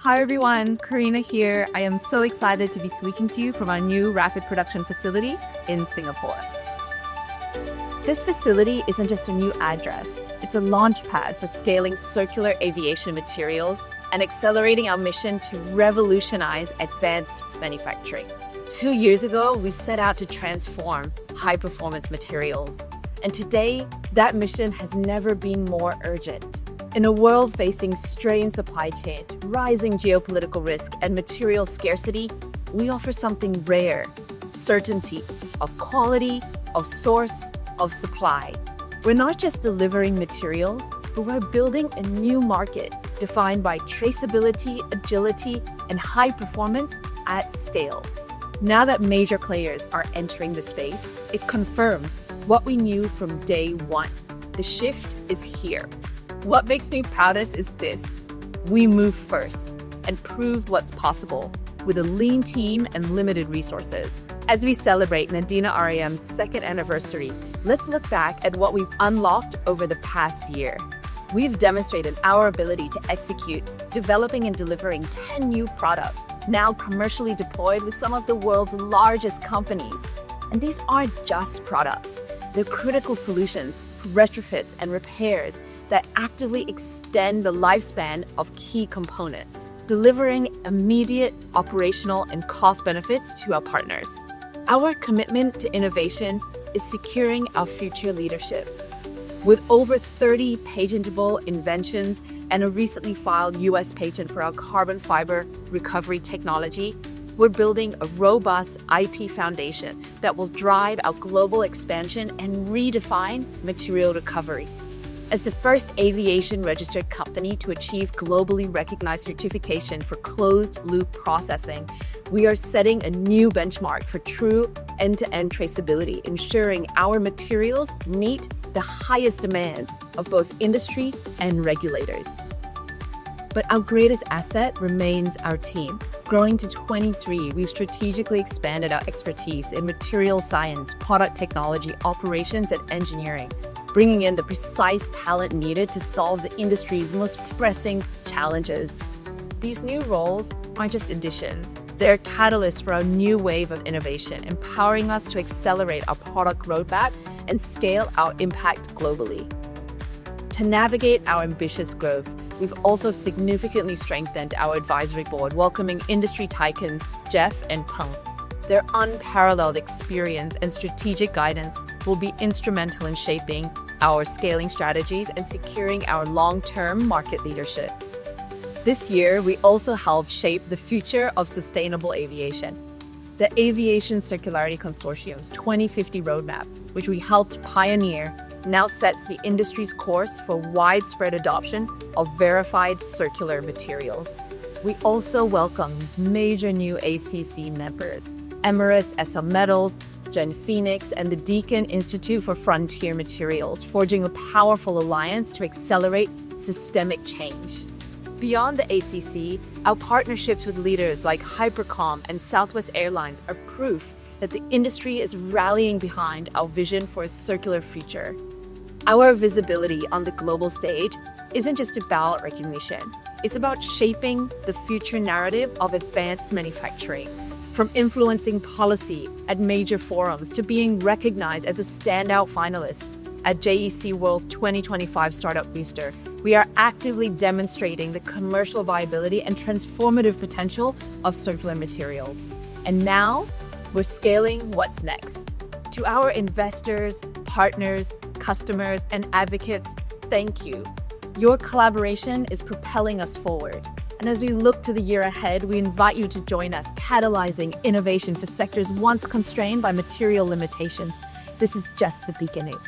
Hi everyone, Karina here. I am so excited to be speaking to you from our new rapid production facility in Singapore. This facility isn't just a new address, it's a launch pad for scaling circular aviation materials and accelerating our mission to revolutionize advanced manufacturing. 2 years ago, we set out to transform high-performance materials. And today, that mission has never been more urgent. In a world facing strained supply chain, rising geopolitical risk, and material scarcity, we offer something rare: certainty of quality, of source, of supply. We're not just delivering materials, but we're building a new market defined by traceability, agility, and high performance at scale. Now that major players are entering the space, it confirms what we knew from day one. The shift is here. What makes me proudest is this: we moved first and proved what's possible with a lean team and limited resources. As we celebrate Nandina REM's second anniversary, let's look back at what we've unlocked over the past year. We've demonstrated our ability to execute, developing and delivering 10 new products, now commercially deployed with some of the world's largest companies. And these aren't just products. They're critical solutions, retrofits, and repairs that actively extend the lifespan of key components, delivering immediate operational and cost benefits to our partners. Our commitment to innovation is securing our future leadership. With over 30 patentable inventions and a recently filed US patent for our carbon fiber recovery technology, we're building a robust IP foundation that will drive our global expansion and redefine material recovery. As the first aviation-registered company to achieve globally recognized certification for closed-loop processing, we are setting a new benchmark for true end-to-end traceability, ensuring our materials meet the highest demands of both industry and regulators. But our greatest asset remains our team. Growing to 23, we've strategically expanded our expertise in material science, product technology, operations, and engineering, bringing in the precise talent needed to solve the industry's most pressing challenges. These new roles aren't just additions. They're catalysts for our new wave of innovation, empowering us to accelerate our product roadmap and scale our impact globally. To navigate our ambitious growth, we've also significantly strengthened our advisory board, welcoming industry tycoons Jeff and Peng. Their unparalleled experience and strategic guidance will be instrumental in shaping our scaling strategies and securing our long-term market leadership. This year, we also helped shape the future of sustainable aviation. The Aviation Circularity Consortium's 2050 roadmap, which we helped pioneer, now sets the industry's course for widespread adoption of verified circular materials. We also welcome major new ACC members: Emirates, SL Metals, Gen Phoenix, and the Deakin Institute for Frontier Materials, forging a powerful alliance to accelerate systemic change. Beyond the ACC, our partnerships with leaders like Hypercom and Southwest Airlines are proof that the industry is rallying behind our vision for a circular future. Our visibility on the global stage isn't just about recognition. It's about shaping the future narrative of advanced manufacturing. From influencing policy at major forums to being recognized as a standout finalist at JEC World's 2025 Startup Booster, we are actively demonstrating the commercial viability and transformative potential of circular materials. And now, we're scaling what's next. To our investors, partners, customers, and advocates, thank you. Your collaboration is propelling us forward. And as we look to the year ahead, we invite you to join us, catalyzing innovation for sectors once constrained by material limitations. This is just the beginning.